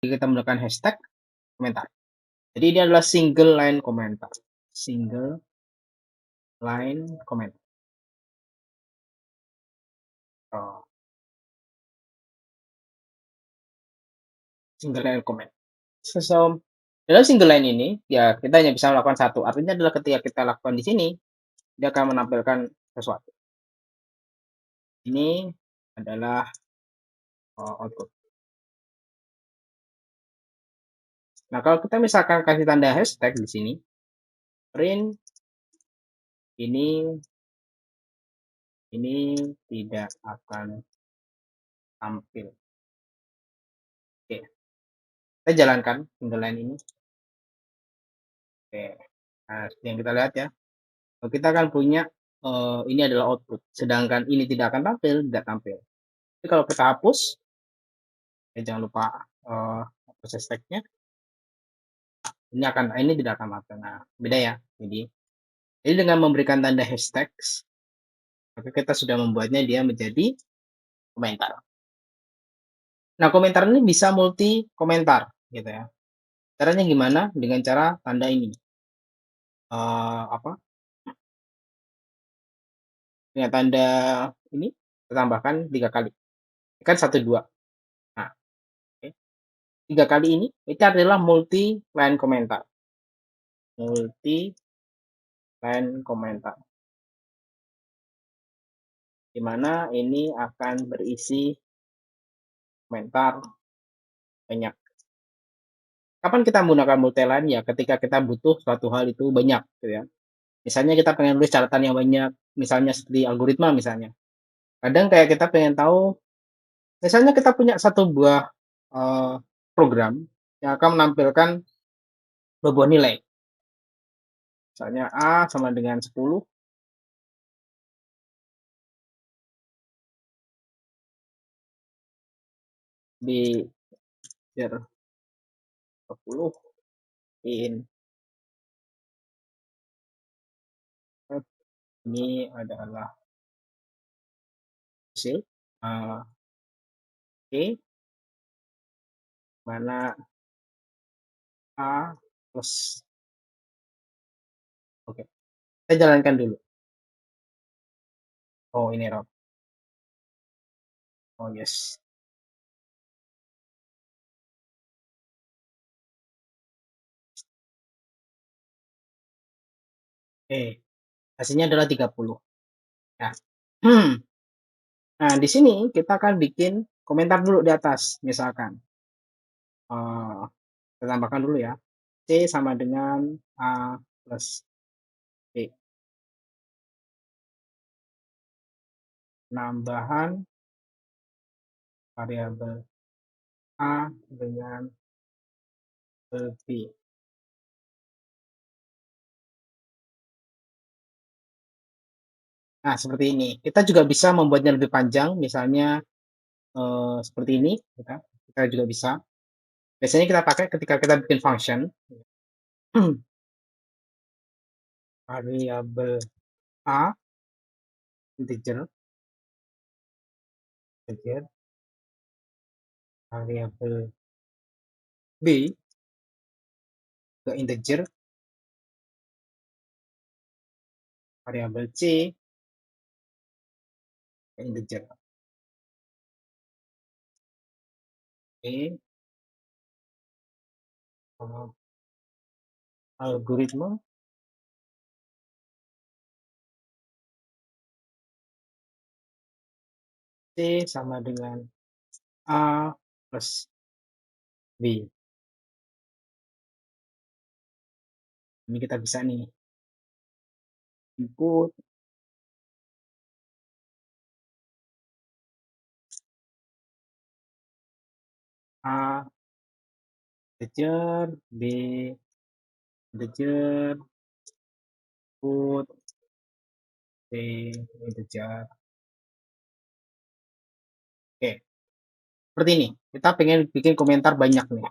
kita menggunakan hashtag komentar. Jadi ini adalah single line komentar. Single line komentar. Oh, single line comment. So, dalam single line ini, ya kita hanya bisa melakukan satu. Artinya adalah ketika kita lakukan di sini, dia akan menampilkan sesuatu. Ini adalah output. Nah, kalau kita misalkan kasih tanda hashtag di sini, print ini tidak akan tampil. Oke, kita jalankan single line ini. Oke, nah seperti yang kita lihat ya, kita akan punya ini adalah output, sedangkan ini tidak akan tampil, tidak tampil. Jadi kalau kita hapus, ya jangan lupa hapus hashtagnya, ini tidak akan tampil. Nah, beda ya. Jadi dengan memberikan tanda hashtag, maka kita sudah membuatnya dia menjadi komentar. Nah, komentar ini bisa multi komentar, gitu ya. Caranya gimana? Dengan cara tanda ini. Dengan tanda ini, kita tambahkan 3 kali. Kan 1, 2. Nah, oke. 3 kali ini, itu adalah multi line komentar. Multi line komentar. Di mana ini akan berisi komentar banyak. Kapan kita menggunakan multi line? Ya, ketika kita butuh suatu hal itu banyak, gitu ya. Misalnya kita pengen nulis catatan yang banyak, misalnya seperti algoritma misalnya. Kadang kayak kita pengen tahu, misalnya kita punya satu buah program yang akan menampilkan sebuah nilai. Misalnya A sama dengan 10, di 10 in ini adalah hasil E mana A plus. Oke, kita jalankan dulu. Oh, ini error. Oh, yes. Oke, hasilnya adalah 30. Nah, nah di sini kita akan bikin komentar dulu di atas. Misalkan, kita tambahkan dulu ya. C sama dengan A plus B. Penambahan variabel A dengan B. Nah, seperti ini. Kita juga bisa membuatnya lebih panjang, misalnya seperti ini. Kita juga bisa. Biasanya kita pakai ketika kita bikin function. Variabel A, integer, variabel B, ke integer, variabel C, ke integer. Oke. Algoritma C sama dengan A plus B. Ini kita bisa nih input A integer, B integer, input C integer. Oke, seperti ini. Kita pengen bikin komentar banyak nih.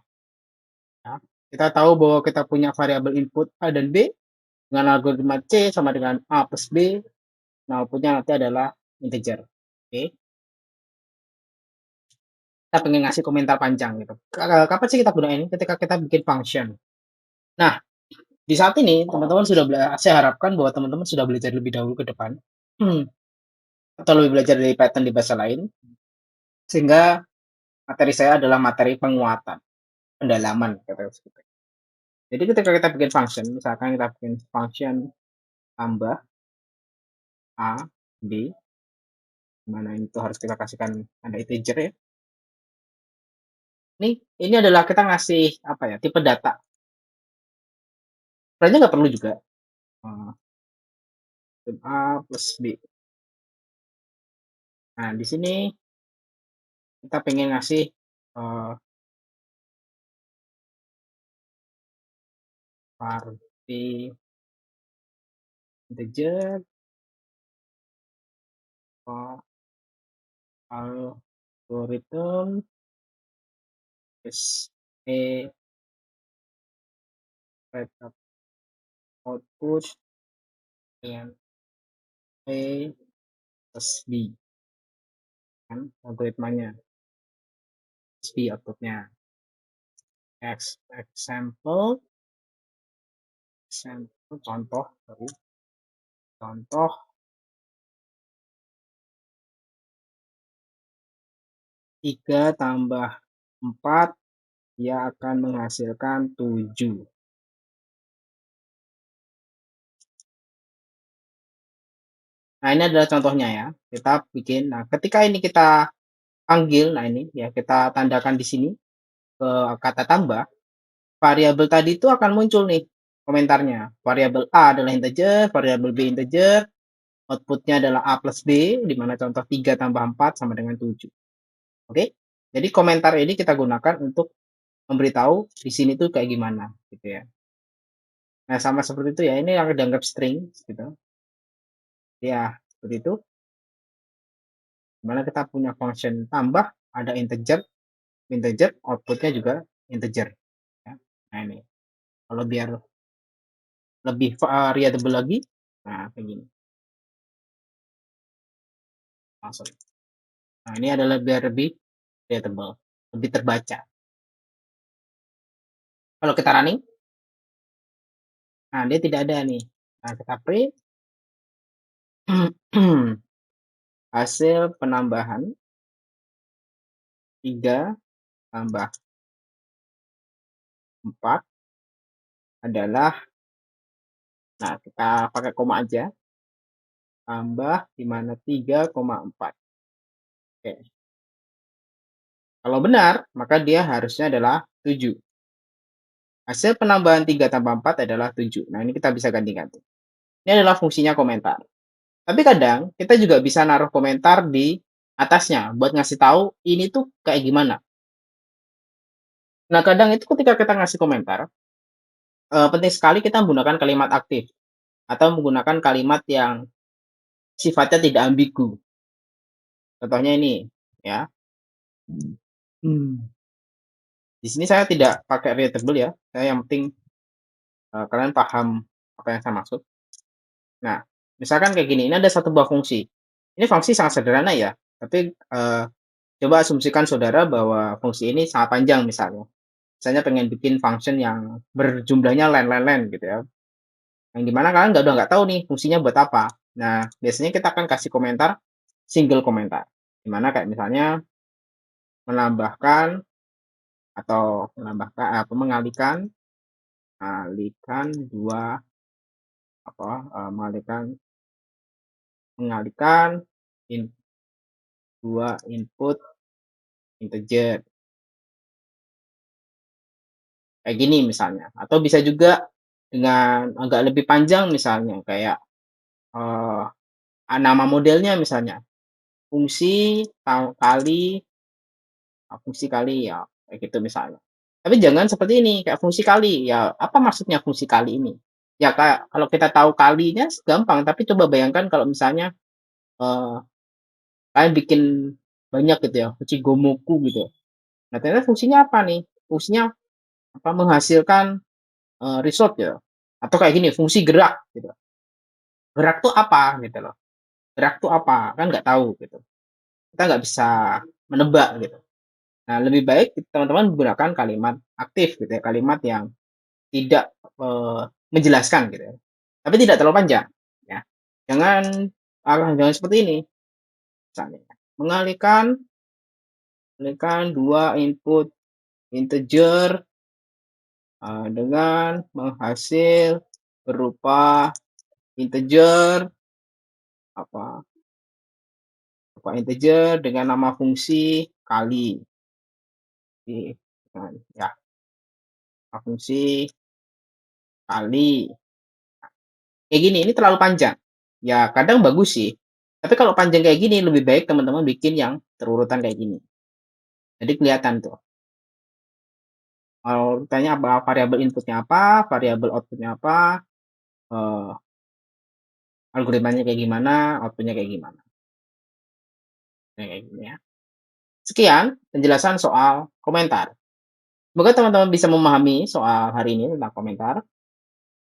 Ya. Kita tahu bahwa kita punya variabel input A dan B dengan algoritma C sama dengan A plus B. Nah, outputnya nanti adalah integer. Oke. kita pengen ngasih komentar panjang gitu. Kapan sih kita gunain ini? Ketika kita bikin function. Nah, di saat ini teman-teman sudah saya harapkan bahwa teman-teman sudah belajar lebih dahulu ke depan, atau lebih belajar dari Python di bahasa lain, sehingga materi saya adalah materi penguatan, pendalaman kata seperti. Jadi ketika kita bikin function, misalkan kita bikin function tambah A, B, mana itu harus kita kasihkan ada integer ya. Ini adalah kita ngasih apa ya, tipe data. Sebenarnya nggak perlu juga. A plus B. Nah, di sini kita pengen ngasih arti integer algorithm is a backup output and A plus B kan algoritmanya plus B outputnya example contoh contoh 3 tambah 4 dia akan menghasilkan 7. Nah, ini adalah contohnya ya. Kita bikin. Nah, ketika ini kita panggil, nah ini ya kita tandakan di sini ke kata tambah, variabel tadi itu akan muncul nih komentarnya. Variabel A adalah integer, variabel B integer, outputnya adalah A plus B, di mana contoh 3 tambah 4 sama dengan 7. Oke? Jadi komentar ini kita gunakan untuk memberitahu di sini tuh kayak gimana gitu ya. Nah, sama seperti itu ya. Ini yang dianggap string gitu. Ya, seperti itu. Dimana kita punya function tambah, ada integer, outputnya juga integer. Ya. Nah, ini. Kalau biar lebih variable lagi, nah kayak gini. Langsung. Nah, ini adalah biar lebih readable, lebih terbaca. Kalau kita running, nah dia tidak ada nih. Nah, kita print hasil penambahan 3 tambah 4 adalah, nah kita pakai koma aja, tambah di mana 3,4. Oke. Kalau benar, maka dia harusnya adalah 7. Hasil penambahan 3 tambah 4 adalah 7. Nah, ini kita bisa ganti-ganti. Ini adalah fungsinya komentar. Tapi kadang kita juga bisa naruh komentar di atasnya buat ngasih tahu ini tuh kayak gimana. Nah, kadang itu ketika kita ngasih komentar, penting sekali kita menggunakan kalimat aktif atau menggunakan kalimat yang sifatnya tidak ambigu. Contohnya ini, ya. Di sini saya tidak pakai readable ya. Saya yang penting kalian paham apa yang saya maksud. Nah, misalkan kayak gini, ini ada satu buah fungsi. Ini fungsi sangat sederhana ya, tapi coba asumsikan saudara bahwa fungsi ini sangat panjang misalnya. Misalnya pengen bikin function yang berjumlahnya len gitu ya. Yang dimana kalian udah nggak tahu nih fungsinya buat apa. Nah, biasanya kita akan kasih komentar, single komentar. Dimana kayak misalnya menambahkan atau mengalihkan dua mengalihkan dua input integer kayak gini misalnya, atau bisa juga dengan agak lebih panjang misalnya kayak nama modelnya misalnya fungsi kali ya kayak gitu misalnya. Tapi jangan seperti ini kayak fungsi kali ya, apa maksudnya fungsi kali ini ya? Kayak kalau kita tahu kalinya gampang, tapi coba bayangkan kalau misalnya eh, kalian bikin banyak gitu ya fungsi gomoku gitu. Nah, ternyata fungsinya apa nih? Fungsinya apa? Menghasilkan result ya, atau kayak gini fungsi gerak gitu. Gerak tuh apa gitu loh? Gerak tuh apa kan nggak tahu gitu, kita nggak bisa menebak gitu. Nah, lebih baik teman-teman gunakan kalimat aktif gitu ya, kalimat yang tidak menjelaskan gitu ya. Tapi tidak terlalu panjang ya. Jangan seperti ini. Misalnya, mengalihkan dua input integer dengan menghasil berupa integer apa integer dengan nama fungsi kali ya fungsi kali kayak gini. Ini terlalu panjang ya, kadang bagus sih, tapi kalau panjang kayak gini lebih baik teman-teman bikin yang terurutan kayak gini, jadi kelihatan tuh tanya apa variabel inputnya apa, variabel outputnya apa, uh, algoritmanya kayak gimana, outputnya kayak gimana, kayak gini ya. Sekian penjelasan soal komentar. Semoga teman-teman bisa memahami soal hari ini tentang komentar.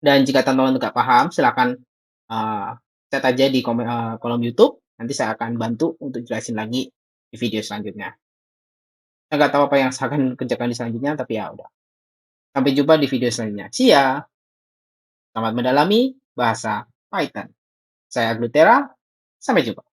Dan jika teman-teman nggak paham, silakan chat aja di kolom YouTube. Nanti saya akan bantu untuk jelasin lagi di video selanjutnya. Saya nggak tahu apa yang saya akan kerjakan di selanjutnya, tapi ya udah. Sampai jumpa di video selanjutnya. See ya! Selamat mendalami bahasa Python. Saya Glutera, sampai jumpa.